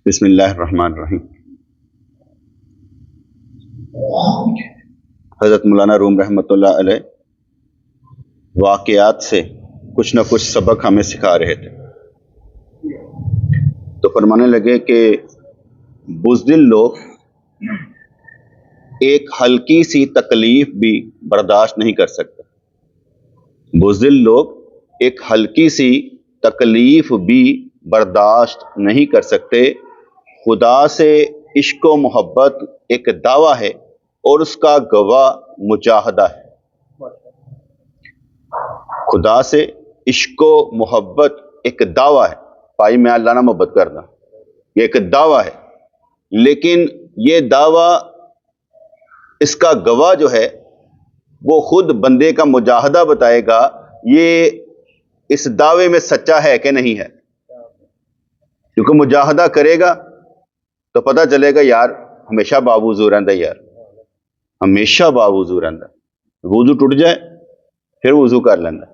بسم اللہ الرحمن الرحیم۔ حضرت مولانا روم رحمۃ اللہ علیہ واقعات سے کچھ نہ کچھ سبق ہمیں سکھا رہے تھے، تو فرمانے لگے کہ بزدل لوگ ایک ہلکی سی تکلیف بھی برداشت نہیں کر سکتے۔ بزدل لوگ ایک ہلکی سی تکلیف بھی برداشت نہیں کر سکتے۔ خدا سے عشق و محبت ایک دعویٰ ہے اور اس کا گواہ مجاہدہ ہے۔ خدا سے عشق و محبت ایک دعویٰ ہے، بھائی میں اللہ نہ محبت کرنا، یہ ایک دعویٰ ہے، لیکن یہ دعویٰ، اس کا گواہ جو ہے وہ خود بندے کا مجاہدہ بتائے گا یہ اس دعوے میں سچا ہے کہ نہیں ہے۔ کیونکہ مجاہدہ کرے گا تو پتہ چلے گا یار ہمیشہ باوضو رہندا، یار ہمیشہ باوضو رہندا، وضو ٹوٹ جائے پھر وضو کر لینا۔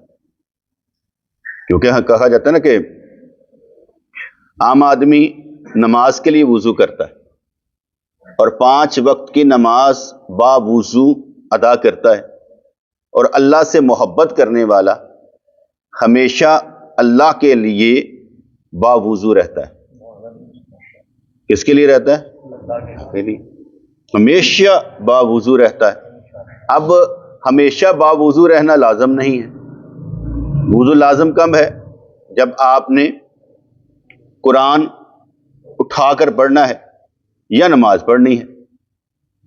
کیونکہ کہا جاتا ہے نا کہ عام آدمی نماز کے لیے وضو کرتا ہے اور 5 وقت کی نماز باوضو ادا کرتا ہے، اور اللہ سے محبت کرنے والا ہمیشہ اللہ کے لیے باوضو رہتا ہے۔ کس کے لیے رہتا ہے؟ ہمیشہ باوضو رہتا ہے۔ اب ہمیشہ باوضو رہنا لازم نہیں ہے، وضو لازم کم ہے جب آپ نے قرآن اٹھا کر پڑھنا ہے یا نماز پڑھنی ہے،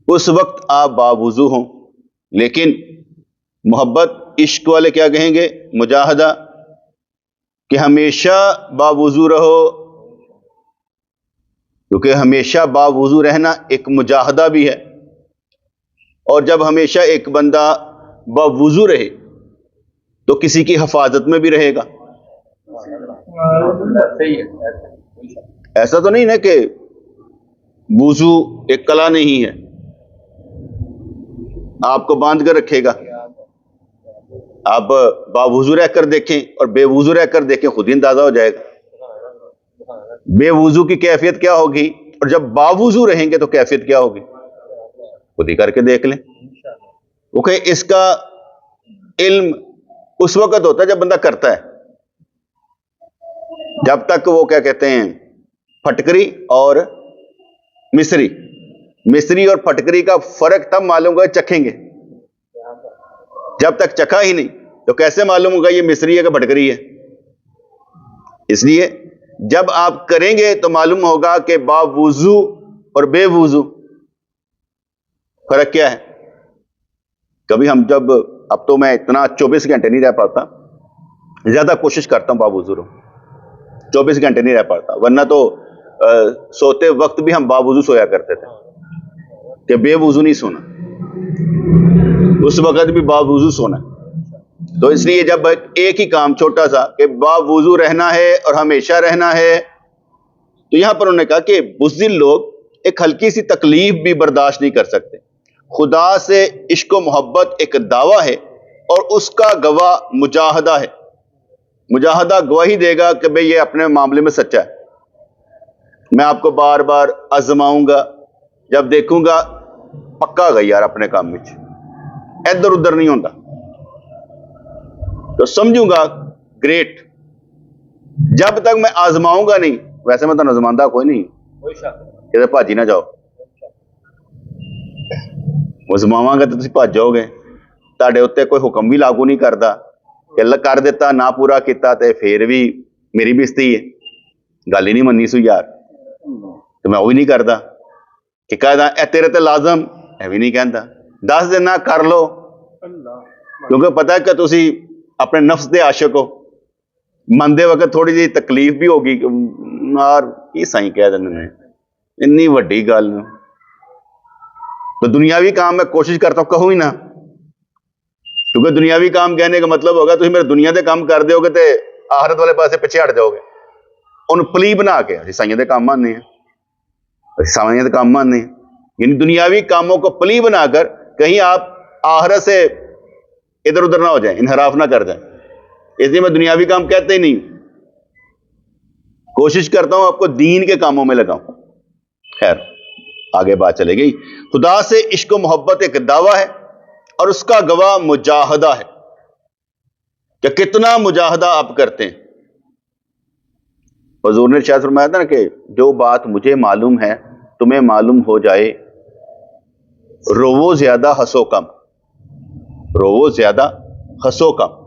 اس وقت آپ باوضو ہوں۔ لیکن محبت عشق والے کیا کہیں گے؟ مجاہدہ، کہ ہمیشہ باوضو رہو، کیونکہ ہمیشہ باوضو رہنا ایک مجاہدہ بھی ہے۔ اور جب ہمیشہ ایک بندہ باوضو رہے تو کسی کی حفاظت میں بھی رہے گا۔ ایسا تو نہیں نا کہ وضو ایک کلا نہیں ہے، آپ کو باندھ کر رکھے گا۔ آپ باوضو رہ کر دیکھیں اور بے وضو رہ کر دیکھیں، خود ہی اندازہ ہو جائے گا بے وضو کی کیفیت کیا ہوگی اور جب باوضو رہیں گے تو کیفیت کیا ہوگی، خود ہی کر کے دیکھ لیں۔ کیونکہ اس کا علم اس وقت ہوتا ہے جب بندہ کرتا ہے، جب تک وہ کیا کہتے ہیں پھٹکری اور مصری اور پھٹکری کا فرق تب معلوم ہوگا چکھیں گے۔ جب تک چکھا ہی نہیں تو کیسے معلوم ہوگا یہ مصری ہے کہ پھٹکری ہے؟ اس لیے جب آپ کریں گے تو معلوم ہوگا کہ باوضو اور بے وضو فرق کیا ہے۔ کبھی ہم جب، اب تو میں اتنا 24 گھنٹے نہیں رہ پاتا، زیادہ کوشش کرتا ہوں باوضو رہوں، 24 گھنٹے نہیں رہ پاتا، ورنہ تو سوتے وقت بھی ہم باوضو سویا کرتے تھے کہ بے وضو نہیں سونا، اس وقت بھی باوضو سونا۔ تو اس لیے جب ایک ہی کام چھوٹا سا کہ باوضو رہنا ہے اور ہمیشہ رہنا ہے، تو یہاں پر انہوں نے کہا کہ بزدل لوگ ایک ہلکی سی تکلیف بھی برداشت نہیں کر سکتے۔ خدا سے عشق و محبت ایک دعویٰ ہے اور اس کا گواہ مجاہدہ ہے۔ مجاہدہ گواہی دے گا کہ بھئی یہ اپنے معاملے میں سچا ہے۔ میں آپ کو بار بار آزماؤں گا، جب دیکھوں گا پکا گئی یار اپنے کام میں ادھر ادھر نہیں ہوتا تو سمجھوں گا گریٹ۔ جب تک میں آزماؤں گا نہیں، ویسے میں تو آزماندہ کوئی نہیں، کہ بھاجی نہ جاؤ، آزماواں گا تو تسی بھاج جاؤ گے۔ تہاڈے اوتے کوئی حکم بھی لاگو نہیں کردا کہ اللہ کر دیتا نہ پورا کیتا تے پھر بھی میری بےزتی ہے، گل ہی نہیں مننی سو یار، تو میں وہ بھی نہیں کردا کہ کہدا اے تیرے تے لازم، اے بھی نہیں کہندا، دس دینا کر لو، کیونکہ پتہ ہے کہ تسی اپنے نفس دے عاشق ہو۔ مندے وقت تھوڑی جی تکلیف بھی ہوگی کہ یار کی سائیں کہہ دیندے نے اتنی وڈی گل، تو دنیاوی کام میں کوشش کرتا ہوں کہوں ہی نہ، کیونکہ دنیاوی کام کہنے کا مطلب ہوگا تسی میرے دنیا دے کام کر دیو گے تے آخرت والے پاسے پیچھے ہٹ جاؤ گے۔ ان پلی بنا کے اسی سائیں دے کام ماننے ہیں، سائیں دے کام ماننے ہیں، یعنی دنیاوی کاموں کو پلی بنا کر کہیں آپ آخرت سے ادھر ادھر نہ ہو جائیں، انحراف نہ کر جائیں۔ اس لیے میں دنیاوی کام کہتے ہی نہیں، کوشش کرتا ہوں آپ کو دین کے کاموں میں لگاؤں۔ خیر آگے بات چلے گئی. خدا سے عشق و محبت ایک دعویٰ ہے اور اس کا گواہ مجاہدہ ہے کہ کتنا مجاہدہ آپ کرتے ہیں. حضور نے ارشاد فرمایا تھا نا کہ جو بات مجھے معلوم ہے تمہیں معلوم ہو جائے، روو زیادہ ہنسو کم، روو زیادہ ہنسو کم.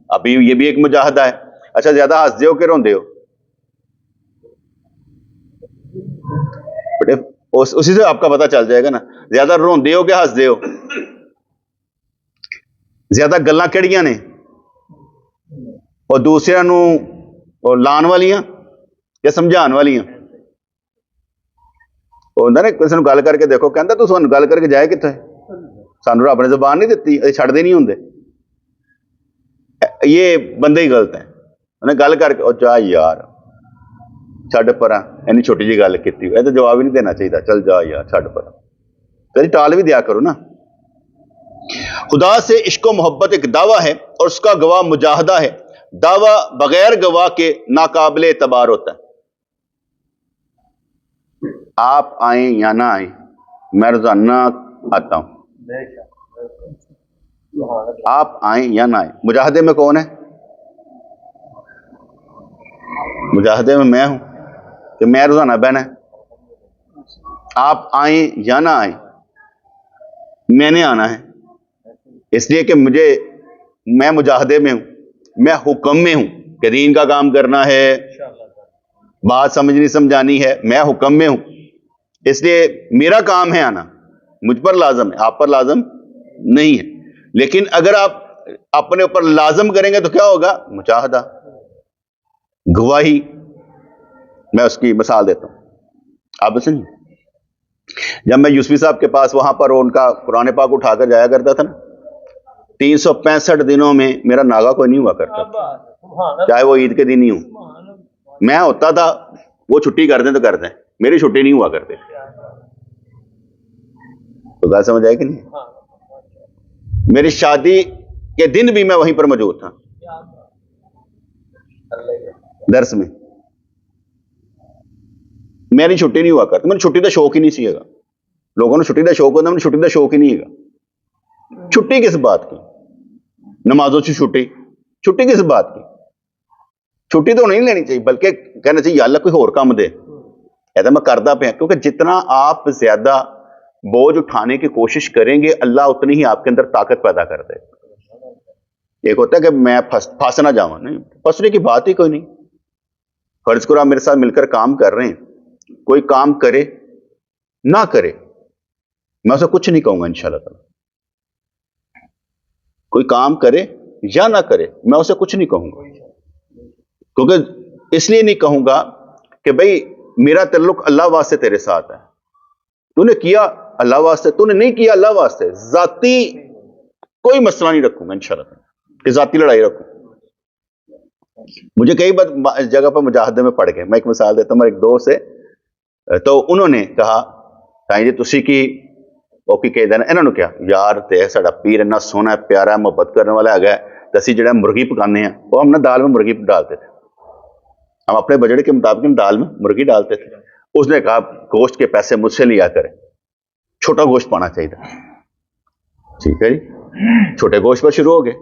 ابھی یہ بھی ایک مجاہدہ ہے. اچھا زیادہ ہنس دے ہو کہ روندے ہو؟ اسی سے آپ کا پتہ چل جائے گا نا، زیادہ روندے ہو کہ ہنس دے ہو؟ زیادہ گلاں کہڑیاں نے، اور دوسرے نو لان والیاں یا سمجھان والیاں؟ وہ ہوتا نا کسی گل کر کے دیکھو کہندا تو سانو گل کر کے جائے کتنے، سانو رب نے زبان نہیں دتی، اے چھڑ دے نہیں ہوندے. یہ بندے ہی غلط ہیں. انہیں گل کر کے جا یار چھڈ پرا، اینی چھوٹی جی گل کیتی اے تو جواب ہی نہیں دینا چاہیے، چل جا یار چھڈ پرا، کبھی ٹال بھی دیا کرو نا. خدا سے عشق و محبت ایک دعویٰ ہے اور اس کا گواہ مجاہدہ ہے. دعویٰ بغیر گواہ کے ناقابل اعتبار ہوتا ہے. آپ آئیں یا نہ آئیں، میں روزانہ آتا ہوں. آپ آئیں یا نہ آئیں. مجاہدے میں کون ہے؟ مجاہدے میں ہوں کہ میں روزانہ بہنا ہے. آپ آئیں یا نہ آئیں میں نے آنا ہے، اس لیے کہ میں مجاہدے میں ہوں، میں حکم میں ہوں کہ دین کا کام کرنا ہے، بات سمجھنی سمجھانی ہے، میں حکم میں ہوں. اس لیے میرا کام ہے آنا، مجھ پر لازم ہے، آپ پر لازم نہیں ہے. لیکن اگر آپ اپنے اوپر لازم کریں گے تو کیا ہوگا؟ مجاہدہ، گواہی. میں اس کی مثال دیتا ہوں. آپ سنیں، جب میں یوسفی صاحب کے پاس وہاں پر ان کا قرآن پاک اٹھا کر جایا کرتا تھا نا، 365 دنوں میں میرا ناغا کوئی نہیں ہوا کرتا تھا، چاہے وہ عید کے دن ہی ہوں. میں ہوتا تھا، وہ چھٹی کر دیں تو کر دیں، میری چھٹی نہیں ہوا کرتے. تو بات سمجھ آئے کہ نہیں؟ میری شادی کے دن بھی میں وہیں پر موجود تھا درس میں، میری چھٹی نہیں ہوا کرتی. میں نے چھٹی کا شوق ہی نہیں سی گا. لوگوں نے چھٹی کا شوق ہوتا، میں چھٹی کا شوق ہی نہیں ہے. چھٹی کس بات کی؟ نمازوں سے چھٹی کس بات کی؟ چھٹی تو نہیں لینی چاہیے، بلکہ کہنا چاہیے یا اللہ کوئی اور کام دے. ایسا میں کرتا پہ، کیونکہ جتنا آپ زیادہ بوجھ اٹھانے کی کوشش کریں گے اللہ اتنی ہی آپ کے اندر طاقت پیدا کر دے. ایک ہوتا ہے کہ میں پھنس نہ جاؤں، نہیں، پھنسنے کی بات ہی کوئی نہیں. فرض کرو آپ میرے ساتھ مل کر کام کر رہے ہیں، کوئی کام کرے نہ کرے میں اسے کچھ نہیں کہوں گا انشاءاللہ تعالی. کوئی کام کرے یا نہ کرے میں اسے کچھ نہیں کہوں گا، کیونکہ اس لیے نہیں کہوں گا کہ بھئی میرا تعلق اللہ واسطے تیرے ساتھ ہے. تو نے کیا اللہ واسطے، تو نے نہیں کیا اللہ واسطے. ذاتی کوئی مسئلہ نہیں رکھوں گا انشاءاللہ تعالی کہ ذاتی لڑائی رکھوں. مجھے کئی بار جگہ پر مجاہدے میں پڑ گئے. میں ایک مثال دیتا ہوں. ایک دوست ہے تو انہوں نے کہا تائیں جی تسی کی اوکی کہہ دینا. انہوں نے کیا یار تے ساڈا پیر اتنا سونا ہے، پیارا ہے، محبت کرنے والا ہے، تے اسی جڑا مرغی پکانے ہیں، وہ ہم نے دال میں مرغی ڈالتے تھے. ہم اپنے بجٹ کے مطابق دال میں مرغی ڈالتے تھے. اس نے کہا گوشت کے پیسے مجھ سے لیا کرے، چھوٹا گوشت پانا چاہیے. ٹھیک ہے جی، چھوٹے گوشت پر شروع ہو گئے.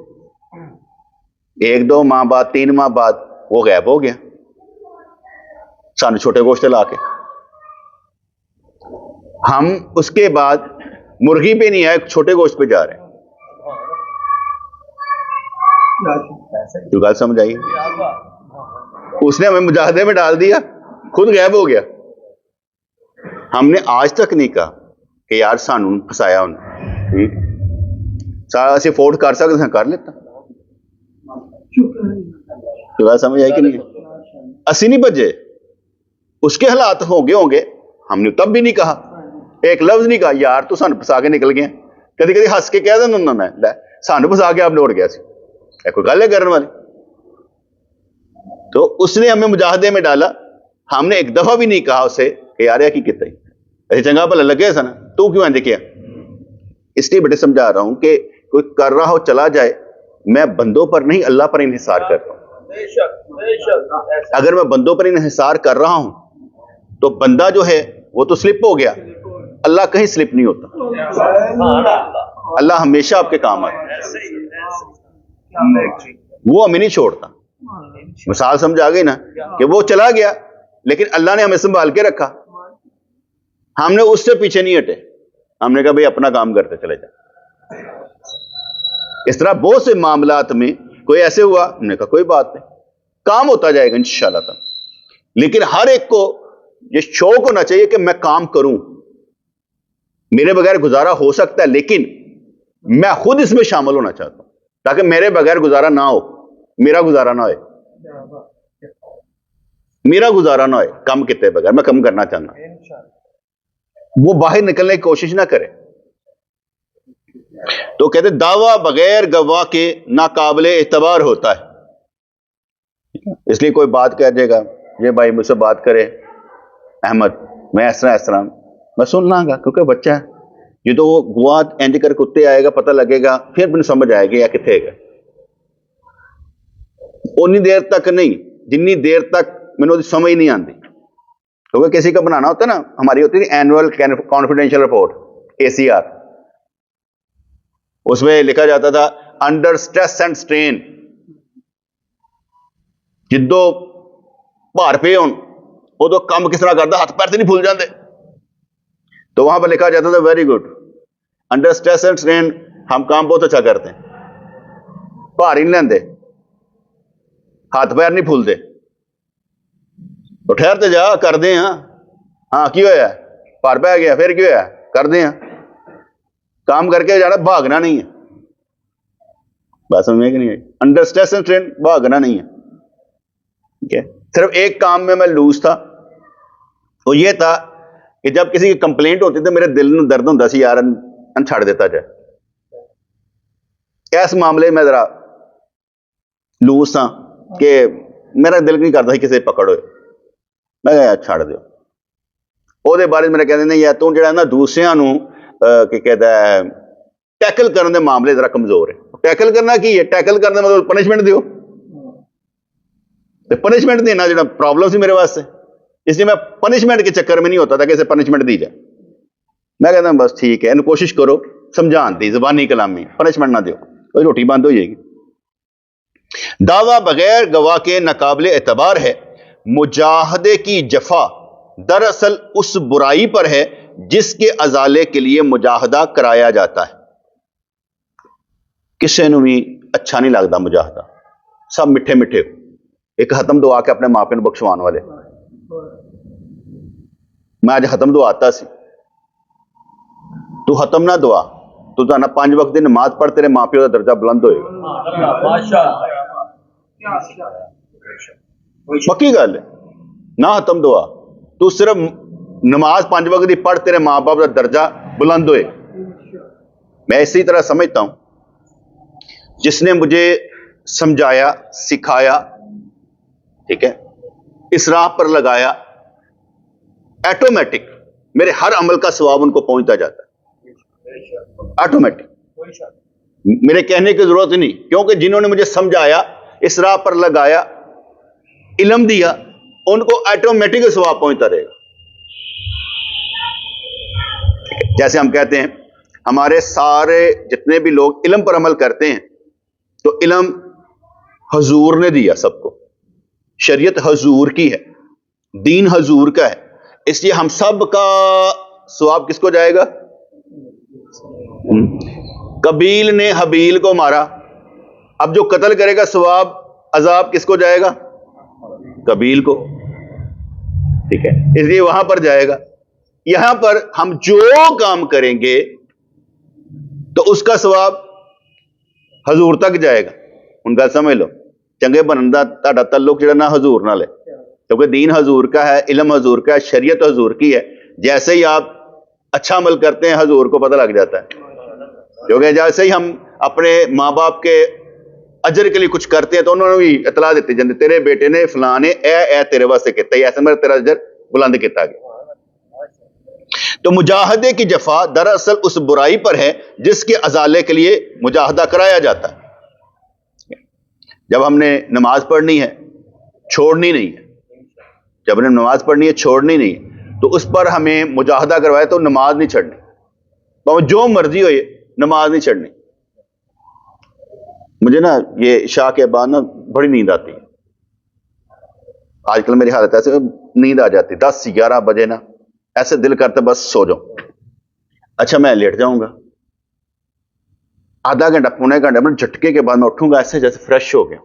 1-2 ماہ بعد 3 ماہ بعد وہ غائب ہو گیا. سانو چھوٹے گوشت لا کے ہم اس کے بعد مرغی پہ نہیں آئے، چھوٹے گوشت پہ جا رہے ہیں. تو بات سمجھ آئی؟ اس نے ہمیں مجاہدے میں ڈال دیا، خود غائب ہو گیا. ہم نے آج تک نہیں کہا کہ یار سانو پھسایا انہیں. ٹھیک سارا اسی افورڈ کر سکتے ہیں، کر لیتا. تو بات سمجھ آئی کہ نہیں؟ اسی نہیں بجے، اس کے حالات ہوں گے. ہم نے تب بھی نہیں کہا، ایک لفظ نہیں کہا یار تو سانو پھسا کے نکل گئے. کدی کدی ہنس کے کہہ دینا میں سانو پھسا کے آپ لوٹ گیا سی، کوئی گل ہے کرنے والی. تو اس نے ہمیں مجاہدے میں ڈالا. ہم نے ایک دفعہ بھی نہیں کہا اسے کہ یار کی کتا ہی ایسے چنگا بھلا لگے سا نا، تو کیوں ایسے کیا. اس لیے بیٹے سمجھا رہا ہوں کہ کوئی کر رہا ہو چلا جائے، میں بندوں پر نہیں اللہ پر انحصار کرتا ہوں. اگر میں بندوں پر انحصار کر رہا ہوں تو بندہ جو ہے وہ تو سلپ ہو گیا. اللہ کہیں سلپ نہیں ہوتا. اللہ ہمیشہ آپ کے کام آئے, وہ ہمیں نہیں چھوڑتا. مثال سمجھ آ گئی نا, کہ وہ چلا گیا لیکن اللہ نے ہمیں سنبھال کے رکھا, ہم نے اس سے پیچھے نہیں ہٹے, ہم نے کہا بھئی اپنا کام کرتے چلے جائیں. اس طرح بہت سے معاملات میں کوئی ایسے ہوا, ہم نے کہا کوئی بات نہیں, کام ہوتا جائے گا انشاءاللہ تعالی. لیکن ہر ایک کو یہ شوق ہونا چاہیے کہ میں کام کروں, میرے بغیر گزارا ہو سکتا ہے لیکن میں خود اس میں شامل ہونا چاہتا ہوں, تاکہ میرے بغیر گزارا نہ ہو, میرا گزارا نہ ہوئے, میرا گزارا نہ ہوئے کم کتے بغیر. میں کم کرنا چاہتا ہوں, وہ باہر نکلنے کی کوشش نہ کرے. تو کہتے دعویٰ بغیر گواہ کے ناقابل اعتبار ہوتا ہے. اس لیے کوئی بات کہہ دے گا, یہ بھائی مجھ سے بات کرے احمد, میں اس طرح میں سن لاں گا کیونکہ بچہ ہے. یہ تو وہ گواہ اینج کر کتے آئے گا, پتہ لگے گا, پھر مجھے سمجھ آئے گا یا کتنے گا. اتنی دیر تک نہیں جنی دیر تک میں سمجھ نہیں آتی. کیونکہ کسی کا بنانا ہوتا ہے نا, ہماری ہوتی تھی اینوئل کانفیڈینشیل رپورٹ ACR, اس میں لکھا جاتا تھا انڈر سٹریس اینڈ سٹرین, جدو بھار پہ ہون وہ تو کام کس طرح کرتا, ہاتھ پیر سے نہیں پھول جاتے. تو وہاں پر لکھا جاتا تھا very good, under stress and strain ہم کام بہت اچھا کرتے ہیں, بھار ہی نہیں لیندے, ہاتھ پیر نہیں پھولتے. تو ٹھہرتے جا کر دیں. ہاں کی ہوا, بھار پہ گیا, پھر کی ہوا, کر دیں. کام کر کے جانا, بھاگنا نہیں ہے. بات سمجھ میں کہ نہیں آئی؟ انڈر سٹریس اینڈ سٹرین بھاگنا نہیں ہے. ٹھیک ہے, صرف ایک کام میں لوز تھا, وہ یہ تھا کہ جب کسی کی کمپلینٹ ہوتی تو میرے دل میں درد ہوتا سی, یار چھڑ دیتا جائے. اس معاملے میں ذرا لوز تھا کہ میرا دل نہیں کرتا کسی پکڑ ہوئے, میں کہا یار چھڑ دیو. وہ بارے میرے کہتے ہیں یار تو جڑا نا دوسرے نو کہ کہتا ہے ٹیکل کرنے دے معاملے ذرا کمزور ہے. ٹیکل کرنا کی ہے, ٹیکل کرنے مطلب پنشمنٹ دیو. پنشمنٹ دینا جو پرابلم سی میرے واسطے, اس لیے میں پنشمنٹ کے چکر میں نہیں ہوتا تھا کہ اسے پنشمنٹ دی جائے. میں کہتا ہوں بس ٹھیک ہے, کوشش کرو سمجھان دی, زبانی کلامی, پنشمنٹ نہ دیو, کوئی روٹی بند ہو جائے گی. دعویٰ بغیر گواہ کے ناقابل اعتبار ہے. مجاہدے کی جفا دراصل اس برائی پر ہے جس کے ازالے کے لیے مجاہدہ کرایا جاتا ہے. کسے نو بھی اچھا نہیں لگتا مجاہدہ, سب میٹھے میٹھے. ایک ختم دعا کے اپنے ماں پیو بخشوان والے, میں آج ختم دعا آتا سی, تو ختم نہ دعا, تو نا 5 وقت دی نماز پڑھ, تیرے ماں پیو کا درجہ بلند ہوئے گا. پکی گل ہے, نہ ختم دعا, تو صرف نماز 5 وقت دی پڑھ, تیرے ماں باپ کا درجہ بلند ہوئے. میں اسی طرح سمجھتا ہوں جس نے مجھے سمجھایا, سکھایا, ٹھیک ہے, اس راہ پر لگایا, ایٹومیٹک میرے ہر عمل کا ثواب ان کو پہنچتا جاتا ہے. آٹومیٹک, میرے کہنے کی ضرورت نہیں, کیونکہ جنہوں نے مجھے سمجھایا, اس راہ پر لگایا, علم دیا, ان کو آٹومیٹک ثواب پہنچتا رہے گا. جیسے ہم کہتے ہیں ہمارے سارے جتنے بھی لوگ علم پر عمل کرتے ہیں, تو علم حضور نے دیا سب کو, شریعت حضور کی ہے, دین حضور کا ہے, اس لیے ہم سب کا ثواب کس کو جائے گا؟ قبیل نے حبیل کو مارا, اب جو قتل کرے گا ثواب عذاب کس کو جائے گا؟ قبیل کو. ٹھیک ہے, اس لیے وہاں پر جائے گا. یہاں پر ہم جو کام کریں گے تو اس کا ثواب حضور تک جائے گا. ان کا سمجھ لو, چنگے بنن دا تہاڈا تعلق جڑا نا حضور نال ہے, کیونکہ دین حضور کا ہے, علم حضور کا ہے, شریعت حضور کی ہے. جیسے ہی آپ اچھا عمل کرتے ہیں حضور کو پتہ لگ جاتا ہے, کیونکہ جیسے ہی ہم اپنے ماں باپ کے اجر کے لیے کچھ کرتے ہیں تو انہوں نے بھی اطلاع دیتی جاتی, تیرے بیٹے نے فلاں نے اے تیرے واسطے کیتا ہے, ایسے میرا تیرا اجر بلند کیتا گیا. تو مجاہدے کی جفا دراصل اس برائی پر ہے جس کے ازالے کے لیے مجاہدہ کرایا جاتا ہے. جب ہم نے نماز پڑھنی ہے, چھوڑنی نہیں ہے, جب ہم نے نماز پڑھنی ہے چھوڑنی نہیں, تو اس پر ہمیں مجاہدہ کروائے تو نماز نہیں چھڑنی، تو جو مرضی ہو، یہ نماز نہیں چھڑنی۔ مجھے نا یہ عشاء کے بعد نا بڑی نیند آتی ہے، آج کل میری حالت ایسے نیند آ جاتی 10-11 بجے نا، ایسے دل کرتا بس سو جاؤں۔ اچھا میں لیٹ جاؤں گا، آدھا گھنٹہ پونے گھنٹے میں جھٹکے کے بعد میں اٹھوں گا ایسے جیسے فریش ہو گیا،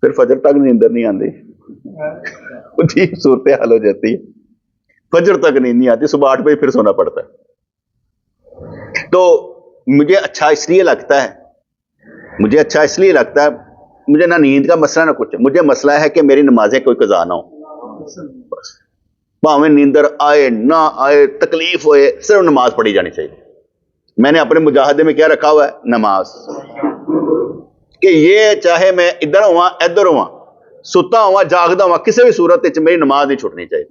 پھر فجر تک نیندر نہیں آتی، عجیب صورتحال ہو جاتی ہے، فجر تک نیند نہیں آتی، صبح 8 بجے پھر سونا پڑتا ہے۔ تو مجھے اچھا اس لیے لگتا ہے، مجھے نہ نیند کا مسئلہ نہ کچھ، مجھے مسئلہ ہے کہ میری نمازیں کوئی قضا نہ ہو، بس بھاویں نیندر آئے نہ آئے، تکلیف ہوئے، صرف نماز پڑھی جانی چاہیے۔ میں نے اپنے مجاہدے میں کیا رکھا ہوا ہے؟ نماز، کہ یہ چاہے میں ادھر ہوا ادھر ہوا، ستا ہوا جاگدا ہوا، کسی بھی صورت میری نماز نہیں چھوٹنی چاہیے۔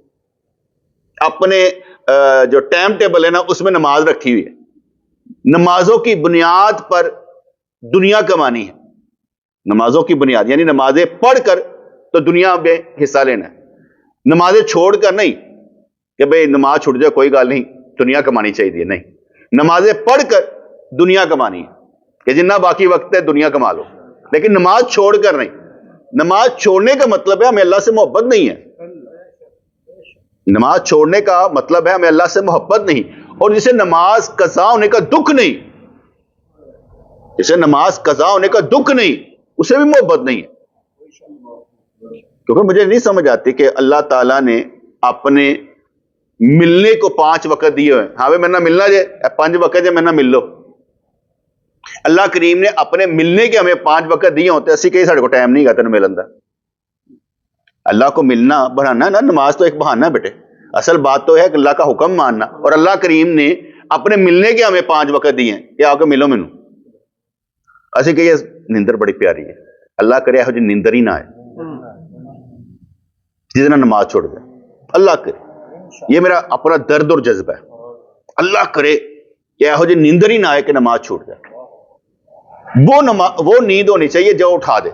اپنے جو ٹائم ٹیبل ہے نا اس میں نماز رکھی ہوئی ہے، نمازوں کی بنیاد پر دنیا کمانی ہے، نمازوں کی بنیاد یعنی نمازیں پڑھ کر تو دنیا میں حصہ لینا ہے، نمازیں چھوڑ کر نہیں کہ بھئی نماز چھوٹ جائے کوئی گل نہیں دنیا کمانی چاہیے، نہیں، نمازیں پڑھ کر دنیا کمانی ہے کہ جنہ باقی وقت ہے دنیا کما لو، لیکن نماز چھوڑ کر نہیں۔ نماز چھوڑنے کا مطلب ہے ہمیں اللہ سے محبت نہیں ہے، نماز چھوڑنے کا مطلب ہے ہمیں اللہ سے محبت نہیں، اور جسے نماز قضا ہونے کا دکھ نہیں، جسے نماز قضا ہونے کا دکھ نہیں، اسے بھی محبت نہیں ہے۔ کیونکہ مجھے نہیں سمجھ آتی کہ اللہ تعالیٰ نے اپنے ملنے کو 5 وقت دیے ہوئے، ہاں میں نہ ملنا جائے 5 وقت جائے میں نہ مل لو، اللہ کریم نے اپنے ملنے کے ہمیں 5 وقت دیے ہوتے، اسی کہ ساڑھے کو ٹائم نہیں گا تین ملن دا۔ اللہ کو ملنا بہانا نا، نماز تو ایک بہانا ہے بیٹے، اصل بات تو ہے کہ اللہ کا حکم ماننا، اور اللہ کریم نے اپنے ملنے کے ہمیں 5 وقت دیے ہیں کہ آ کے ملو مینوں، اسی کہ یہ نیندر بڑی پیاری ہے، اللہ کرے یہو جی نیندر ہی نہ آئے جس نے نماز چھوڑ دے، اللہ کرے، یہ میرا اپنا درد اور جذبہ ہے، اللہ کرے کہ یہو جی نیندر ہی نہ آئے کہ نماز چھوٹ جائے، وہ نیند ہونی چاہیے جو اٹھا دے،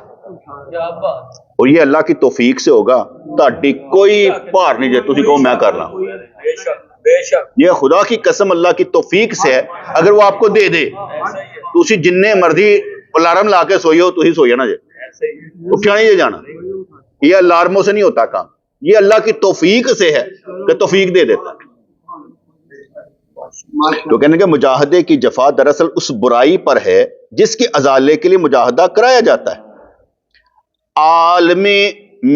اور یہ اللہ کی توفیق سے ہوگا، تہاڈی کوئی پار نہیں جائے تسی کہو میں کرنا، یہ خدا کی قسم اللہ کی توفیق سے ہے، اگر وہ آپ کو دے دے تسی جننے مرضی الارم لا کے سوئی ہو تسی سوئی نہ جائے، اٹھا نہیں جانا، یہ الارموں سے نہیں ہوتا کام، یہ اللہ کی توفیق سے ہے کہ توفیق دے دیتا ہے۔ تو کہنے کہ مجاہدے کی جفا دراصل اس برائی پر ہے جس کے ازالے کے لیے مجاہدہ کرایا جاتا ہے، عالم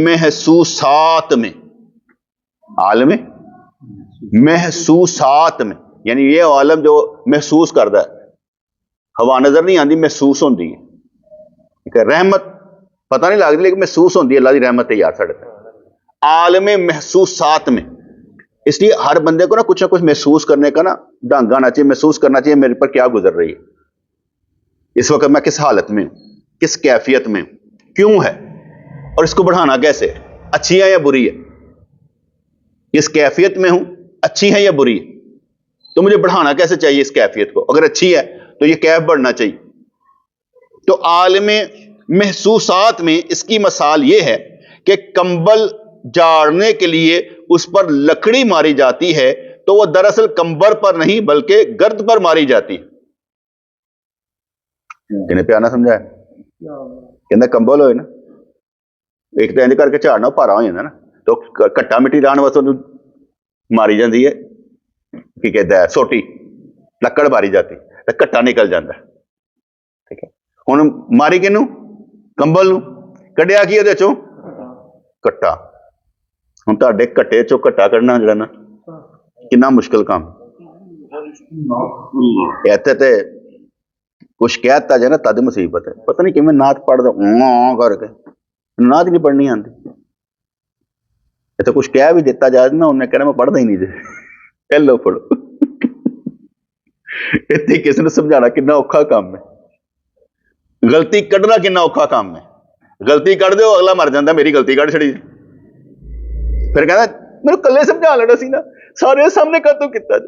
محسوسات میں، عالم محسوسات میں، یعنی یہ عالم جو محسوس کرتا ہے، ہوا نظر نہیں آتی محسوس ہوتی ہے، رحمت پتہ نہیں لگتی لیکن محسوس ہوتی ہے، اللہ کی رحمت ہے یار ساڑھے تے، عالم محسوسات میں، اس لیے ہر بندے کو نا کچھ محسوس کرنے کا نا ڈھنگ آنا چاہیے، محسوس کرنا چاہیے میرے پر کیا گزر رہی ہے، اس وقت میں کس حالت میں ہوں، کس کیفیت میں ہوں، کیوں ہے، اور اس کو بڑھانا کیسے ہے، اچھی ہے یا بری ہے، اس کیفیت میں ہوں اچھی ہے یا بری ہے، تو مجھے بڑھانا کیسے چاہیے اس کیفیت کو، اگر اچھی ہے تو یہ کیف بڑھنا چاہیے۔ تو عالم محسوسات میں اس کی مثال یہ ہے کہ کمبل جاڑنے کے لیے اس پر لکڑی ماری جاتی ہے تو وہ دراصل کمبر پر نہیں بلکہ گرد پر ماری جاتی ہے۔ کہنے پیار نہ سمجھا ہے، کہنا کمبل ہوئے نا ایک تو انج کر کے جھاڑنا پارا ہو جاتا نا، تو کٹا مٹی لانے واسطے ماری جاتی ہے کی کہتا ہے سوٹی، لکڑ ماری جاتی تو کٹا نکل جاتا ہے، ٹھیک ہے، ہن ماری کنوں کمبل نوں، کڈیا کی ادھے چوں کٹا، ہن تہاڈے کٹے چوں کٹا کڈنا جڑا نا کنا مشکل کام، ایتھے تے کچھ کہتا جائے نا تد مصیبت ہے، پتہ نہیں کیویں نعت پڑھ دو کر کے، نعت نہیں پڑھنی آتی، ایتھے کچھ کہہ بھی دیتا جائے نا انہیں کہنا میں پڑھدا ہی نہیں جی، پہلو پڑھو، اتنے کسی نے سمجھانا کنا اوکھا کام ہے، غلطی کڈنا کنا اوکھا کام ہے، غلطی کڈ دیو اگلا مر جاندا میری غلطی کڈ چھڑی، پھر کہنا میرے کلے سمجھا لینا سی نا، سارے سامنے کتوں کیتا جی،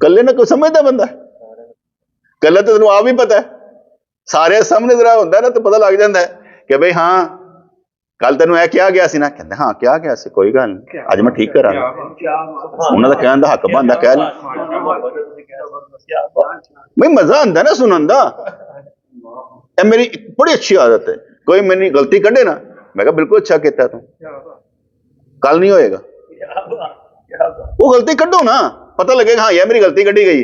کلے نہ کوئی سمجھدا بندہ، کلے تو تینوں آپ بھی پتا ہے، سارے سامنے ذرا ہوتا ہے نا تو پتہ لگ جاتا ہے کہ بھئی ہاں ਕੱਲ ਤੈਨੂੰ ਇਹ ਕਿਹਾ ਗਿਆ ਸੀ ਨਾ, ਕਹਿੰਦੇ ਹਾਂ ਕਿਹਾ ਗਿਆ ਸੀ, ਕੋਈ ਗੱਲ ਨਹੀਂ, ਅੱਜ ਮੈਂ ਠੀਕ ਕਰਾਂਗਾ। ਉਹਨਾਂ ਦਾ ਕਹਿਣ ਦਾ ਹੱਕ ਬਣਦਾ, ਕਹਿ ਲੈ ਬਈ, ਮਜ਼ਾ ਆਉਂਦਾ ਨਾ ਸੁਣਨ ਦਾ। ਇਹ ਮੇਰੀ ਬੜੀ ਅੱਛੀ ਆਦਤ ਹੈ, ਕੋਈ ਮੇਰੀ ਗਲਤੀ ਕੱਢੇ ਨਾ, ਮੈਂ ਕਿਹਾ ਬਿਲਕੁਲ ਅੱਛਾ ਕੀਤਾ ਤੂੰ, ਕੱਲ ਨਹੀਂ ਹੋਏਗਾ। ਉਹ ਗਲਤੀ ਕੱਢੋ ਨਾ, ਪਤਾ ਲੱਗੇਗਾ ਹਾਂ ਯਾਰ ਮੇਰੀ ਗਲਤੀ ਕੱਢੀ ਗਈ,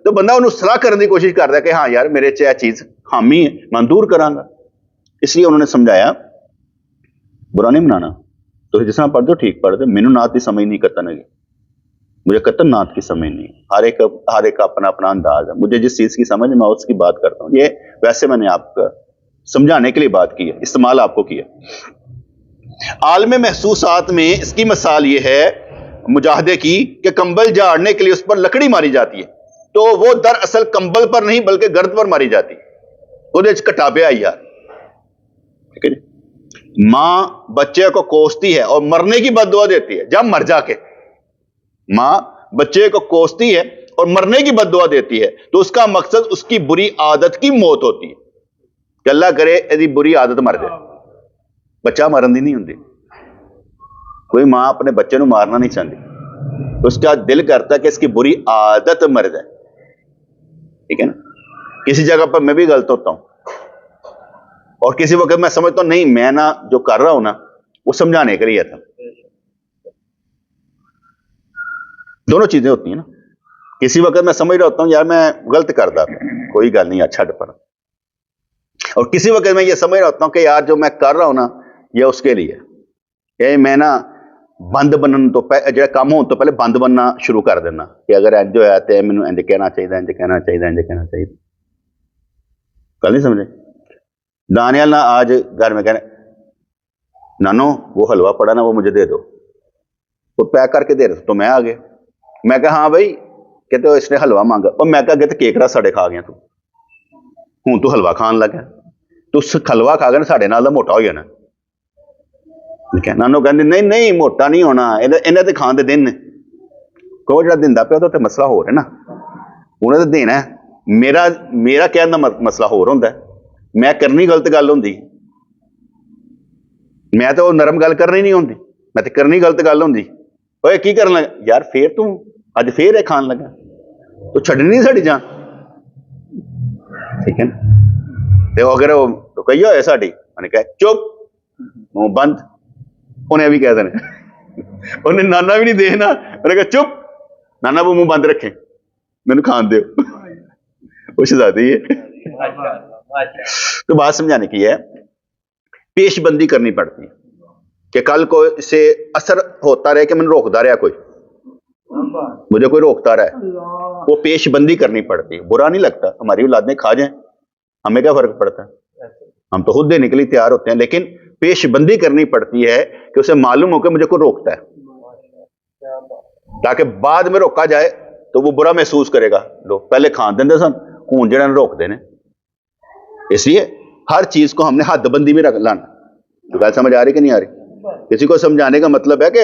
تو بندہ انہوں صلاح کرنے کی کوشش کرتا ہے کہ ہاں یار میرے چ یہ چیز خامی ہے، میں دور کراں گا۔ اس لیے انہوں نے سمجھایا برا نہیں بنانا، تو جس طرح پڑھ دو ٹھیک پڑھ دو، مینوں نعت کی سمجھ نہیں قطن ہے، مجھے قطن نعت کی سمجھ نہیں، ہر ایک کا اپنا اپنا انداز ہے، مجھے جس چیز کی سمجھ میں اس کی بات کرتا ہوں۔ یہ ویسے میں نے آپ کا سمجھانے کے لیے بات کی ہے، استعمال آپ کو کیا۔ عالم محسوسات میں اس کی مثال یہ ہے مجاہدے کی کہ کمبل جھاڑنے کے لیے اس پر لکڑی ماری جاتی ہے، تو وہ دراصل کمبل پر نہیں بلکہ گرد پر ماری جاتی ہے۔ وہ کٹا پہ آئی یار، ٹھیک ہے جی۔ ماں بچے کو کوستی ہے اور مرنے کی بد دعا دیتی ہے، جب مر جا کے ماں بچے کو کوستی ہے اور مرنے کی بد دعا دیتی ہے، تو اس کا مقصد اس کی بری عادت کی موت ہوتی ہے کہ اللہ کرے ایسی بری عادت مر جائے۔ بچہ مرن دی نہیں ہوندی، کوئی ماں اپنے بچے نو مارنا نہیں چاہتی، اس کا دل کرتا ہے کہ اس کی بری عادت مر جائے، ٹھیک ہے نا۔ کسی جگہ پر میں بھی غلط ہوتا ہوں اور کسی وقت میں سمجھتا ہوں نہیں میں نا جو کر رہا ہوں نا وہ سمجھانے کے لیے تھا، دونوں چیزیں ہوتی ہیں نا۔ کسی وقت میں سمجھ رہا ہوتا ہوں یار میں غلط کرتا تھا، کوئی گل نہیں، اچھا ڈپر، اور کسی وقت میں یہ سمجھ رہا ہوتا ہوں کہ یار جو میں کر رہا ہوں نا یہ اس کے لیے، کہ میں نا بند بنن تو جو کام ہون تو پہلے بند بننا شروع کر دینا کہ اگر انج ہویا تے مینوں انج کہنا چاہیے، انج کہنا چاہیے، انج کہنا چاہیے۔ کل نہیں سمجھے؟ دانیال نا آج گھر میں کہنے نانو وہ حلوہ پڑا نا وہ مجھے دے دو، وہ پیک کر کے دے رہے تو میں آ گیا، میں کہا ہاں بھائی کہتے ہو اس نے حلوہ مانگا، اور میں کہا کہ کیک رات ساڑے کھا گیا تو ہوں تو حلوہ کھان لگا، تو حلوہ کھا گیا ساڑے نال موٹا ہو جانا۔ نانو کہندے نہیں نہیں موٹا نہیں ہونا، انہیں تو کھان دے دن نے، کوئی جڑا دیندا پیا تو مسئلہ ہو رہا ہے نا، انہیں تو دینا ہے، میرا کہنے دا مسئلہ ہو رہا ہے، میں کرنی غلط گل ہوندی، میں تو نرم گل کرنی نہیں ہوندی، میں تو کرنی غلط گل ہوندی۔ اوے کی کرن لگا یار، پھر تو اج پھر یہ کھان لگا تو چھڈنی نہیں ساڈی جان، ٹھیک ہے نا۔ تو اگر وہ رکیہ ہوئے ساڈی، میں نے کہا چپ منہ بند، انہیں بھی کہہ دینا، انہیں نانا بھی نہیں دینا، میں نے کہا چپ نانا وہ منہ بند رکھے مینوں کھان دیو، وہ شہزادی ہے۔ تو بات سمجھانے کی ہے، پیش بندی کرنی پڑتی ہے کہ کل کو اسے اثر ہوتا رہے کہ میں روکتا رہا، کوئی مجھے کوئی روکتا رہا ہے، وہ پیش بندی کرنی پڑتی ہے۔ برا نہیں لگتا، ہماری اولادیں کھا جائیں، ہمیں کیا فرق پڑتا ہے، ہم تو خود دینے کے لیے تیار ہوتے ہیں، لیکن پیش بندی کرنی پڑتی ہے کہ اسے معلوم ہو کہ مجھے کوئی روکتا ہے، تاکہ بعد میں روکا جائے تو وہ برا محسوس کرے گا۔ لوگ پہلے کھان دیں سن، ہوں جڑے روک دینے، اس لیے ہر چیز کو ہم نے حد بندی میں رکھ لانا۔ تو گل سمجھ آ رہی کہ نہیں آ رہی؟ کسی کو سمجھانے کا مطلب ہے کہ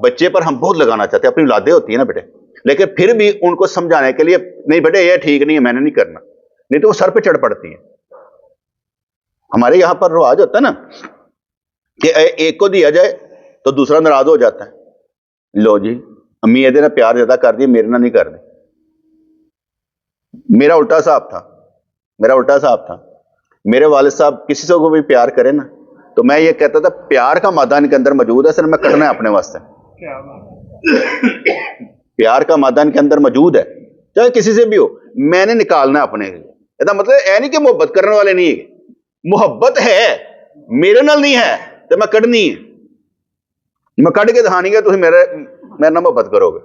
بچے پر ہم بہت لگانا چاہتے ہیں، اپنی اولادیں ہوتی ہیں نا بیٹے، لیکن پھر بھی ان کو سمجھانے کے لیے نہیں بیٹے یہ ٹھیک نہیں ہے، میں نے نہیں کرنا، نہیں تو وہ سر پہ چڑھ پڑتی ہیں۔ ہمارے یہاں پر رواج ہوتا ہے نا کہ ایک کو دیا جائے تو دوسرا ناراض ہو جاتا ہے، لو جی امی یہ دینا پیار زیادہ کر دی، میرے نہ نہیں کر دی۔ میرا الٹا صاحب تھا، میرے والد صاحب کسی سے کو بھی پیار کرے نا تو میں یہ کہتا تھا پیار کا مادہ ان کے اندر موجود ہے، صرف میں کٹنا ہے اپنے واسطے، پیار کا مادہ ان کے اندر موجود ہے، چاہے کسی سے بھی ہو، میں نے نکالنا ہے اپنے لیے۔ یہ مطلب اے نہیں کہ محبت کرنے والے نہیں ہے، محبت ہے میرے نال نہیں ہے تو میں کڈنی ہے، میں کڈ کے دکھانی ہے، تسی میرے نال محبت کرو گے،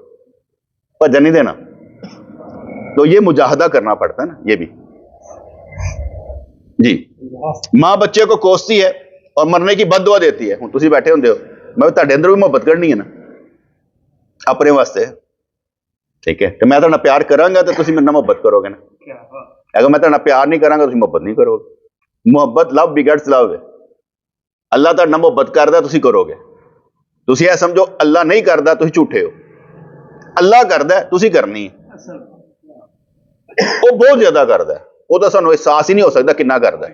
بھجن نہیں دینا۔ تو یہ مجاہدہ کرنا پڑتا ہے نا، یہ بھی جی۔ ماں بچے کو کوستی ہے اور مرنے کی بد دعا دیتی ہے، ہوں تسی بیٹھے ہوندے ہو، میں تہاڈے اندر بھی محبت کرنی ہے نا اپنے واسطے، ٹھیک ہے، کہ میں تہاڈے نال پیار کراں گا تو تسی میرے نال محبت کرو گے نا، اگر میں تہاڈے نال پیار نہیں کراں گا تسی محبت نہیں کرو گے۔ محبت لو بگیٹس لو ہے، اللہ تہاڈے نال محبت کردا تسی کرو گے، تسی یہ سمجھو اللہ نہیں کردا تسی جھوٹے ہو، اللہ کردا تسی کرنی ہے، وہ بہت زیادہ کردا ہے، وہ تو سانوں احساس ہی نہیں ہو سکتا کتنا کردا ہے،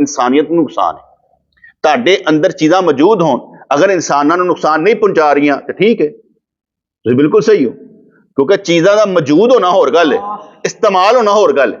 ਇਨਸਾਨੀਅਤ ਨੂੰ ਨੁਕਸਾਨ ਹੈ। ਤੁਹਾਡੇ ਅੰਦਰ ਚੀਜ਼ਾਂ ਮੌਜੂਦ ਹੋਣ, ਅਗਰ ਇਨਸਾਨਾਂ ਨੂੰ ਨੁਕਸਾਨ ਨਹੀਂ ਪਹੁੰਚਾ ਰਹੀਆਂ ਤਾਂ ਠੀਕ ਹੈ, ਤੁਸੀਂ ਬਿਲਕੁਲ ਸਹੀ ਹੋ, ਕਿਉਂਕਿ ਚੀਜ਼ਾਂ ਦਾ ਮੌਜੂਦ ਹੋਣਾ ਹੋਰ ਗੱਲ ਹੈ, ਇਸਤੇਮਾਲ ਹੋਣਾ ਹੋਰ ਗੱਲ ਹੈ।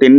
3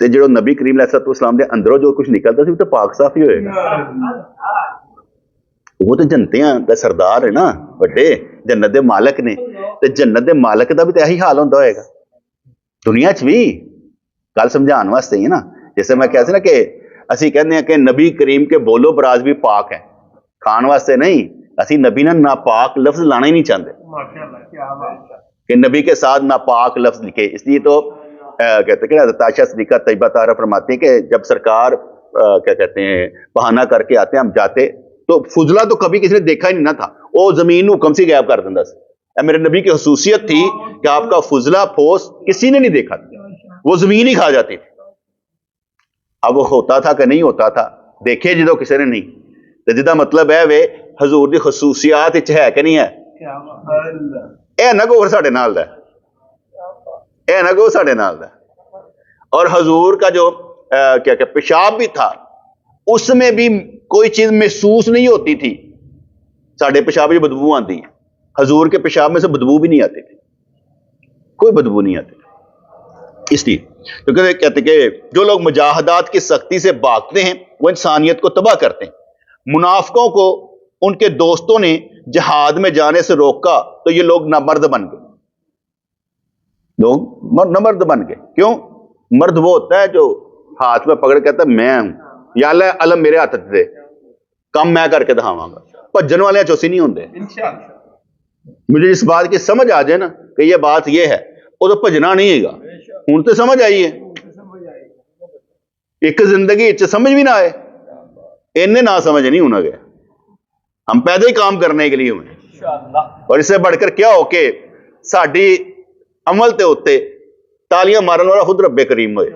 تے جو نبی کریم علیہ السلام دے اندروں جو کچھ نکلتا سی وہ تو پاک صاف ہی ہوئے گا. وہ تو جنتیاں دا سردار ہے نا, بڑے جنت دے مالک نے, تے جنت دے مالک دا بھی تو یہی حال ہوتا ہوئے گا دنیا چ بھی. گل سمجھان واسطے ہی ہے نا, جیسے میں کہا سی نا کہ اسی کہتے ہیں کہ نبی کریم کے بولو براز بھی پاک ہیں, کھان واسطے نہیں, اسی نبی نے ناپاک لفظ لانا ہی نہیں چاہتے کہ نبی کے ساتھ ناپاک لفظ لکھے. اس لیے تو کہتے ہیں کہ حضرت عائشہ صدیقہ طیبہ طاہرہ فرماتی ہیں کہ جب سرکار کیا کہتے ہیں بہانہ کر کے آتے ہیں, ہم جاتے تو فضلہ تو کبھی کسی نے دیکھا ہی نہیں نہ تھا, وہ زمین حکم سے غائب کر دیتا. میرے نبی کی خصوصیت تھی کہ آپ کا فضلہ پھوس کسی نے نہیں دیکھا تھا, وہ زمین ہی کھا جاتی تھی. اب وہ ہوتا تھا کہ نہیں ہوتا تھا, دیکھے جدو کسی نے نہیں, تو جدا مطلب ہے وہ حضور دی خصوصیات ہے کہ نہیں ہے. اے نہ کو ساڈے نال دا, اے نہ کو ساڈے نال دا. اور حضور کا جو کیا کہ پیشاب بھی تھا, اس میں بھی کوئی چیز محسوس نہیں ہوتی تھی. ساڈے پیشاب میں بدبو آتی ہے, حضور کے پیشاب میں سے بدبو بھی نہیں آتی تھی, کوئی بدبو نہیں آتی تھی. اس لیے کیونکہ کہتے کہ جو لوگ مجاہدات کی سختی سے بھاگتے ہیں وہ انسانیت کو تباہ کرتے ہیں. منافقوں کو ان کے دوستوں نے جہاد میں جانے سے روکا تو یہ لوگ نامرد بن گئے. لوگ نامرد بن گئے. کیوں؟ مرد وہ ہوتا ہے جو ہاتھ میں پکڑ کہتا ہے میں ہوں, یا اللہ علم میرے ہاتھ دے, کم میں کر کے دکھاواں گا. بھجن والے چوسی نہیں ہوندے. مجھے اس بات کی سمجھ آ جائے نا کہ یہ بات یہ ہے, وہ تو بھجنا نہیں ہے گا. ہوں تو سمجھ آئی ہے, ایک زندگی سمجھ بھی نہ آئے, انہیں نہ سمجھ نہیں ہونا گیا. ہم پیدا ہی کام کرنے کے لیے ہوئے, اور اس سے بڑھ کر کیا ہو کہ ساڈی عمل تے ہوتے تالیاں مارن والا خود رب کریم ہوئے.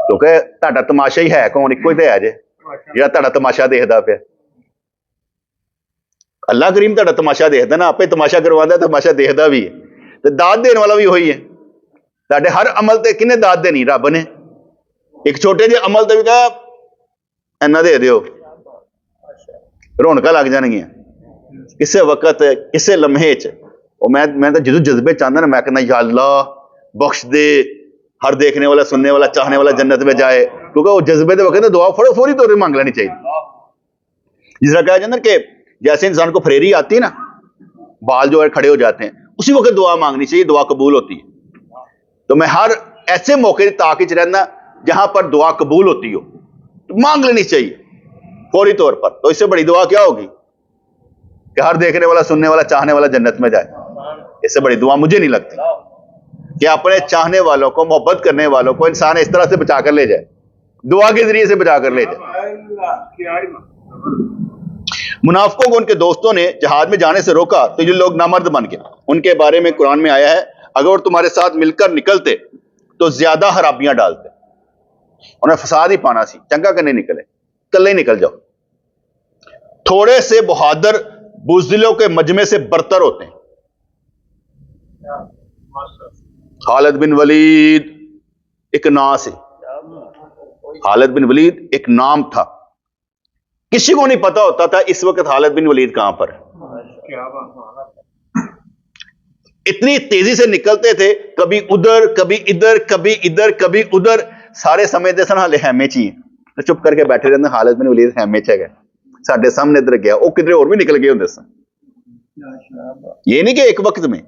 کیونکہ تہاڈا تماشا ہی ہے کون, ایک ہی تو ہے جے جہاں تہاڈا تماشا دیکھدا پیا. اللہ کریم تہاڈا تماشا دیکھدا نا, آپ تماشا کرواتا, تماشا دیکھدا بھی ہے, تو داد دین والا بھی وہی ہے. تہاڈے ہر عمل تے کنے داد دینی؟ رب نے. ایک چھوٹے جے عمل تے بھی کہا اینا دے دیو, رونقاں لگ جان گیاں. کسے وقت کسے لمحے چ میں تو جدو جذبے چاہتا نا, میں کہنا یا اللہ بخش دے, ہر دیکھنے والا سننے والا چاہنے والا جنت میں جائے. کیونکہ وہ جذبے دے وقت دعا فوری طور پہ مانگ لینی چاہیے. جس طرح کہا جاتا کہ جیسے انسان کو پھریری آتی ہے نا, بال جو ہے کھڑے ہو جاتے ہیں, اسی وقت دعا مانگنی چاہیے, دعا قبول ہوتی ہے. تو میں ہر ایسے موقع تاکہ رہنا جہاں پر دعا قبول ہوتی ہو مانگ لینی چاہیے فوری طور پر. تو اس سے بڑی دعا کیا ہوگی کہ ہر دیکھنے والا سننے والا چاہنے والا جنت میں جائے. اس سے بڑی دعا مجھے نہیں لگتی کہ اپنے چاہنے والوں کو, محبت کرنے والوں کو انسان اس طرح سے بچا کر لے جائے, دعا کے ذریعے سے بچا کر لے جائے. منافقوں کو ان کے دوستوں نے جہاد میں جانے سے روکا تو یہ لوگ نامرد بن گئے. ان کے بارے میں قرآن میں آیا ہے, اگر وہ تمہارے ساتھ مل کر نکلتے تو زیادہ خرابیاں ڈالتے, انہیں فساد ہی پانا سی, چنگا کرنے نکلے, کلے ہی نکل جاؤ. تھوڑے سے بہادر بزدلوں کے مجمع سے برتر ہوتے ہیں. خالد بن ولید ایک نام سے, خالد بن ولید ایک نام تھا, کسی کو نہیں پتا ہوتا تھا اس وقت خالد بن ولید کہاں پر ہے. اتنی تیزی سے نکلتے تھے, کبھی ادھر کبھی ادھر, کبھی ادھر کبھی ادھر. سارے سمجھتے سن ہالے خیمے چ ہی ہیں, چپ کر کے بیٹھے رہتے. خالد بن ولید خیمے چ گئے, ساڈے سامنے ادھر گیا, وہ کدھر اور بھی نکل گئے ہوتے سن. یہ نہیں کہ ایک وقت میں,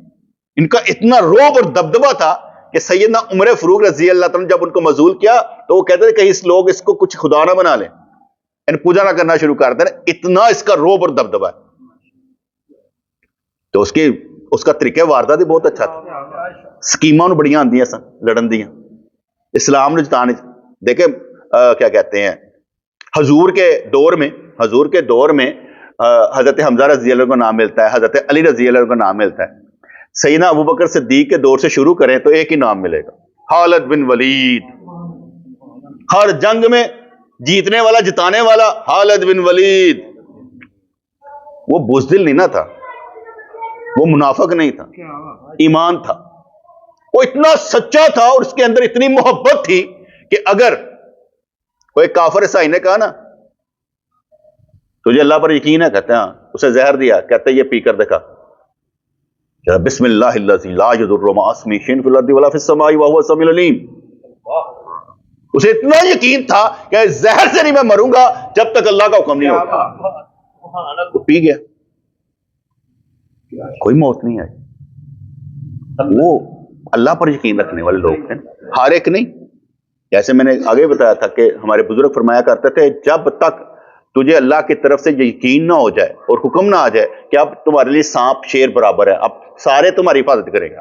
ان کا اتنا روب اور دبدبا تھا کہ سیدنا عمر فاروق رضی اللہ تعالیٰ نے جب ان کو معزول کیا تو وہ کہتے تھے کہ اس لوگ اس کو کچھ خدا نہ بنا لیں, ان پوجا نہ کرنا شروع کر دیں, اتنا اس کا روب اور دبدبا ہے. تو اس کا طریقہ واردات بھی بہت اچھا تھا, سکیماں بڑی آندیاں سن لڑن دیاں, اسلام نے جتانے. دیکھیں کیا کہتے ہیں, حضور کے دور میں حضرت حمزہ رضی اللہ عنہ کو نام ملتا ہے, حضرت علی رضی اللہ عنہ کو نام ملتا ہے. سیدنا ابوبکر صدیق کے دور سے شروع کریں تو ایک ہی نام ملے گا, خالد بن ولید. ہر جنگ میں جیتنے والا, جتانے والا, خالد بن ولید. وہ بزدل نہیں نہ تھا, وہ منافق نہیں تھا, ایمان تھا. وہ اتنا سچا تھا اور اس کے اندر اتنی محبت تھی کہ اگر کوئی کافر عیسائی نے کہا نا تجھے اللہ پر یقین ہے, کہتے ہیں اسے زہر دیا, کہتے یہ پی کر دکھا, بسم اللہ الذی لا یضر مع اسمہ شیء فی الارض ولا فی السماء وهو السمیع العلیم. اسے اتنا یقین تھا کہ زہر سے نہیں میں مروں گا جب تک اللہ کا حکم نہیں ہوگا. وہ پی گیا, کوئی موت نہیں آئی. وہ اللہ پر یقین رکھنے والے لوگ ہیں, ہر ایک نہیں. جیسے میں نے آگے بتایا تھا کہ ہمارے بزرگ فرمایا کرتے تھے جب تک تجھے اللہ کی طرف سے یقین نہ ہو جائے اور حکم نہ آ جائے کہ اب تمہارے لیے سانپ شیر برابر ہے, اب سارے تمہاری حفاظت کریں گے,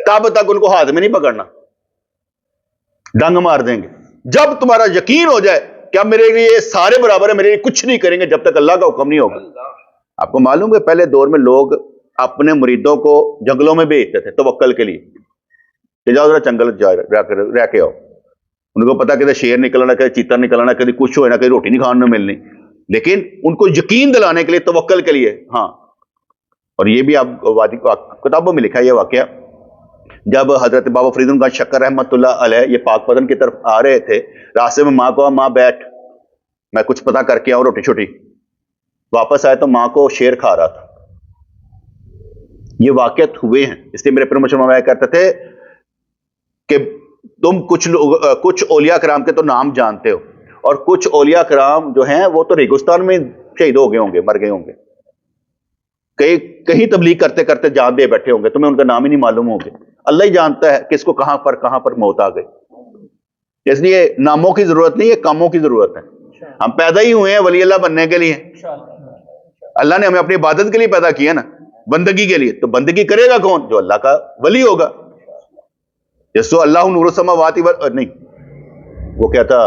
تب تک ان کو ہاتھ میں نہیں پکڑنا, ڈنگ مار دیں گے. جب تمہارا یقین ہو جائے کہ اب میرے لیے سارے برابر ہے, میرے لیے کچھ نہیں کریں گے جب تک اللہ کا حکم نہیں ہوگا. آپ کو معلوم ہے پہلے دور میں لوگ اپنے مریدوں کو جنگلوں میں بھیجتے تھے توکل کے لیے کہ جاؤ ذرا جنگل رہ کے آؤ. ان کو پتا کہ شیر نکلنا, کہیں چیتا نکلنا, کہیں کچھ ہونا, کہیں روٹی نہیں کھانے ملنی, لیکن ان کو یقین دلانے کے لیے توکل کے لیے. ہاں, اور یہ بھی آپ کتابوں میں لکھا ہے یہ واقعہ. جب حضرت بابا فرید گنج شکر رحمۃ اللہ علیہ یہ پاک پتن کی طرف آ رہے تھے, راستے میں ماں کو ماں بیٹھ میں کچھ پتا کر کے آؤں روٹی چھوٹی. واپس آئے تو ماں کو شیر کھا رہا تھا. یہ واقعات ہوئے ہیں, اس لیے میرے پرمشر کرتے تھے کہ تم کچھ اولیاء کرام کے تو نام جانتے ہو, اور کچھ اولیاء کرام جو ہیں وہ تو ریگستان میں شہید ہو گئے ہوں گے, مر گئے ہوں گے, کہیں تبلیغ کرتے کرتے جان دے بیٹھے ہوں گے, تمہیں ان کا نام ہی نہیں معلوم ہوں گے. اللہ ہی جانتا ہے کس کو کہاں پر موت آ گئی. اس لیے ناموں کی ضرورت نہیں ہے, کاموں کی ضرورت ہے. ہم پیدا ہی ہوئے ہیں ولی اللہ بننے کے لیے. اللہ نے ہمیں اپنی عبادت کے لیے پیدا کیا نا, بندگی کے لیے. تو بندگی کرے گا کون؟ جو اللہ کا ولی ہوگا. جسو اللہ نور السماوات نہیں, وہ کہتا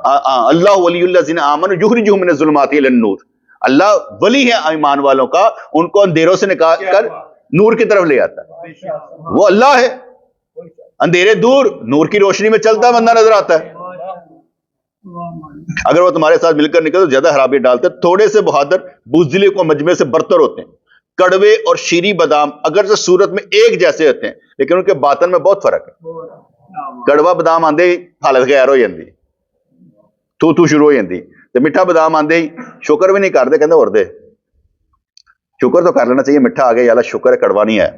اللہ ولی الذین آمنوا یخرجہم من الظلمات الی النور. اللہ ولی ہے ایمان والوں کا, ان کو اندھیروں سے نکال کر نور کی طرف لے آتا ہے. وہ اللہ ہے, اندھیرے دور, نور کی روشنی میں چلتا بندہ نظر آتا ہے. اگر وہ تمہارے ساتھ مل کر نکلے تو زیادہ خرابی ڈالتے. تھوڑے سے بہادر بزدلی کو مجمع سے برتر ہوتے ہیں. کڑوے اور شیریں بادام اگرچہ صورت میں ایک جیسے ہوتے ہیں لیکن ان کے باطن میں بہت فرق ہے. کڑوا بادام آندے ہی حالت غیر ہو جاندی, تو شروع ہو جاندی. تے میٹھا بادام آندے ہی شکر بھی نہیں کرتے, کہندے اور دے شکر تو کر لینا چاہیے, میٹھا آ گیا یا اللہ شکر ہے, کڑوا نہیں آیا.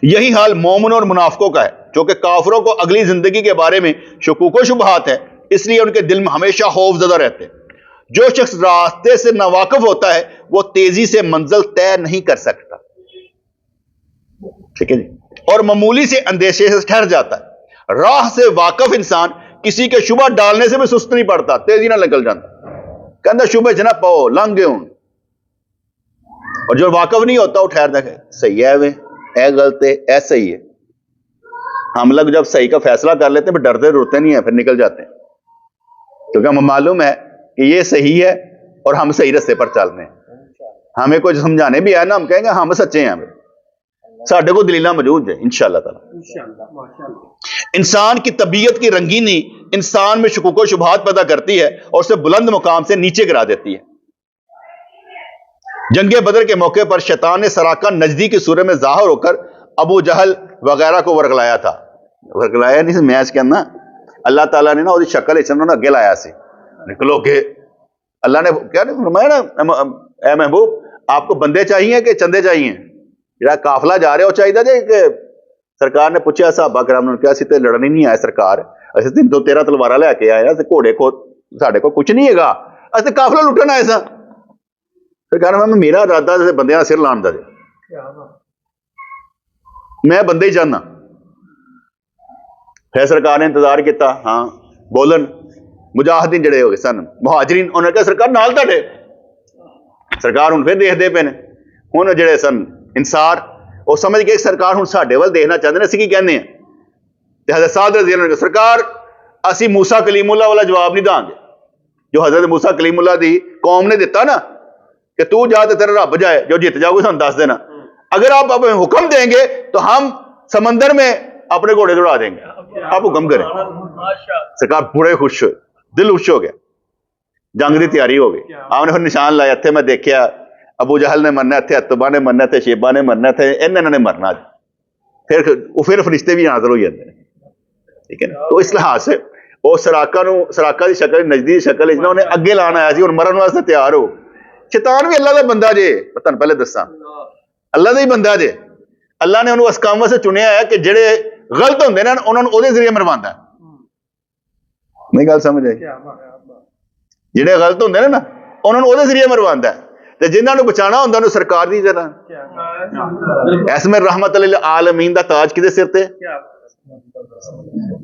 یہی حال مومنوں اور منافقوں کا ہے, جو کہ کافروں کو اگلی زندگی کے بارے میں شکوک و شبہات ہے, اس لیے ان کے دل میں ہمیشہ خوف زدہ رہتے ہیں. جو شخص راستے سے ناواقف ہوتا ہے وہ تیزی سے منزل طے نہیں کر سکتا, ٹھیک ہے جی, اور معمولی سے اندیشے سے ٹھہر جاتا ہے. راہ سے واقف انسان کسی کے شبہ ڈالنے سے بھی سست نہیں پڑتا, تیزی نہ نکل جاتا, کہنا شبہ جنا پاؤ لنگ گئے ہوں. اور جو واقف نہیں ہوتا وہ ٹھہر جائے, صحیح ہے وے, اے غلط ہے, اے صحیح ہے. ہم لوگ جب صحیح کا فیصلہ کر لیتے ہیں پھر ڈرتے روتے نہیں ہیں, پھر نکل جاتے ہیں, کیونکہ ہمیں معلوم ہے کہ یہ صحیح ہے اور ہم صحیح رستے پر چل رہے ہیں. ہمیں کچھ سمجھانے بھی آئے نا, ہم کہیں گے ہم سچے ہیں, ساڈے کو دلیلاں موجود ہیں انشاءاللہ تعالی. انسان کی طبیعت کی رنگینی انسان میں شکوک و شبہات پیدا کرتی ہے اور اسے بلند مقام سے نیچے گرا دیتی ہے. جنگ بدر کے موقع پر شیطان نے سراقہ نجدی کی صورت میں ظاہر ہو کر ابو جہل وغیرہ کو ورگلایا تھا. ورگلایا نہیں, میچ کرنا اللہ تعالیٰ نے نا وہ شکل انہوں نے اگے لایا سی, نکلو کہ اللہ نے کیا فرمایا نا, اے محبوب آپ کو بندے چاہیے کہ چندے چاہیے؟ جڑا قافلہ جا رہے ہو چاہیے جی. کہ سرکار نے پوچھا صحابہ کرام نے, کیا اسی تے لڑنے نہیں آئے سرکار, اسی 2-13 تلوارا لے کے آئے, گھوڑے کو ساڈے کو کچھ نہیں ہے گا, اسی قافلہ لٹن آئے سا. سرکار نے میرا ارادہ جیسے بندے کا سر لان دا جی, میں بندے ہی چاہنا. پھر سرکار نے انتظار کیتا, ہاں بولن مجاہدین جڑے ہوئے سن مہاجرین, انہوں نے کہا سرکار نال تاڈے. سرکار ہوں پھر دیکھتے پے نے, ہوں جڑے سن انصار وہ سمجھ گئے سرکار ہوں ساڈے ول دیکھنا چاہتے ہیں, اسی کی کہنے ہیں. حضرت سعد رضی اللہ عنہ نے سرکار اسی موسیٰ کلیم اللہ والا جواب نہیں دیں گے جو حضرت موسیٰ کلیم اللہ دی قوم نے دیتا نا, کہ تو جا تو تیرا رب جائے, جو جیت جاؤ گے ہم دس دینا. اگر آپ حکم دیں گے تو ہم سمندر میں اپنے گھوڑے دوڑا دیں گے, آپ حکم کریں. سرکار بڑے خوش ہوئے, دل خوش ہو گیا, جنگ دی تیاری ہو گئی. آپ نے پھر نشان لایا, اتنے میں دیکھیا ابو جہل نے مرنا, اتنے اتبا نے مرنا, اتنے شیبا نے مرنا, اتنے انہوں نے مرنا. پھر فرشتے بھی حاضر ہو جاتے ہیں, ٹھیک ہے نا. تو اس لحاظ سے وہ سراقہ دی شکل نجدی دی شکل انہیں اگے لانا آیا سی, اور مرن واسطے تیار ہو. شیطان بھی اللہ کا بندہ جے, پتہ پہلے دساں ਅੱਲਾ ਦਾ ਹੀ ਬੰਦਾ ਜੇ। ਅੱਲਾ ਨੇ ਉਹਨੂੰ ਉਸ ਕੰਮ ਵਾਸਤੇ ਚੁਣਿਆ ਹੈ ਕਿ ਜਿਹੜੇ ਗਲਤ ਹੁੰਦੇ ਨੇ ਉਹਨਾਂ ਨੂੰ ਉਹਦੇ ਜ਼ਰੀਏ ਮਰਵਾਉਂਦਾ। ਨਹੀਂ ਗੱਲ ਸਮਝ ਆਈ? ਜਿਹੜੇ ਗਲਤ ਹੁੰਦੇ ਨੇ ਨਾ ਉਹਨਾਂ ਨੂੰ ਉਹਦੇ ਜ਼ਰੀਏ ਮਰਵਾਉਂਦਾ ਤੇ ਜਿਨ੍ਹਾਂ ਨੂੰ ਬਚਾਉਣਾ ਹੁੰਦਾ ਉਹਨੂੰ ਸਰਕਾਰ ਦੀ ਜਰਾ। ਐਸਮੇ ਰਹਿਮਤ ਲਿਲ ਆਲਮੀਨ ਦਾ ਤਾਜ ਕਿਹਦੇ ਸਿਰ ਤੇ?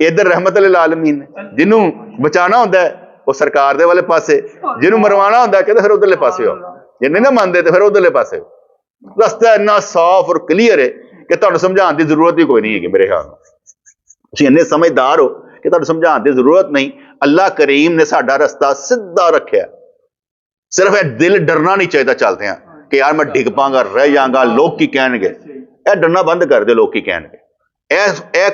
ਇਧਰ ਰਹਿਮਤ ਲਿਲ ਆਲਮੀਨ ਜਿਹਨੂੰ ਬਚਾਉਣਾ ਹੁੰਦਾ ਉਹ ਸਰਕਾਰ ਦੇ ਵਾਲੇ ਪਾਸੇ, ਜਿਹਨੂੰ ਮਰਵਾਉਣਾ ਹੁੰਦਾ ਕਹਿੰਦੇ ਫਿਰ ਉਧਰਲੇ ਪਾਸੇ ਹੋ। ਜੇ ਨਹੀਂ ਨਾ ਮੰਨਦੇ ਤੇ ਫਿਰ ਉਧਰਲੇ ਪਾਸੇ। ਰਸਤਾ ਇੰਨਾ ਸਾਫ਼ ਔਰ ਕਲੀਅਰ ਹੈ ਕਿ ਤੁਹਾਨੂੰ ਸਮਝਾਉਣ ਦੀ ਜ਼ਰੂਰਤ ਹੀ ਕੋਈ ਨਹੀਂ ਹੈਗੀ ਮੇਰੇ ਖਿਆਲ ਨਾਲ। ਤੁਸੀਂ ਇੰਨੇ ਸਮਝਦਾਰ ਹੋ ਕਿ ਤੁਹਾਨੂੰ ਸਮਝਾਉਣ ਦੀ ਜ਼ਰੂਰਤ ਨਹੀਂ। ਅੱਲਾ ਕਰੀਮ ਨੇ ਸਾਡਾ ਰਸਤਾ ਸਿੱਧਾ ਰੱਖਿਆ। ਸਿਰਫ ਇਹ ਦਿਲ ਡਰਨਾ ਨਹੀਂ ਚਾਹੀਦਾ ਚੱਲਦੇ ਆ ਕਿ ਯਾਰ ਮੈਂ ਡਿੱਗ ਪਾਂਗਾ, ਰਹਿ ਜਾਵਾਂਗਾ, ਲੋਕ ਕੀ ਕਹਿਣਗੇ। ਇਹ ਡਰਨਾ ਬੰਦ ਕਰ ਦਿਓ ਲੋਕ ਕੀ ਕਹਿਣਗੇ। ਇਹ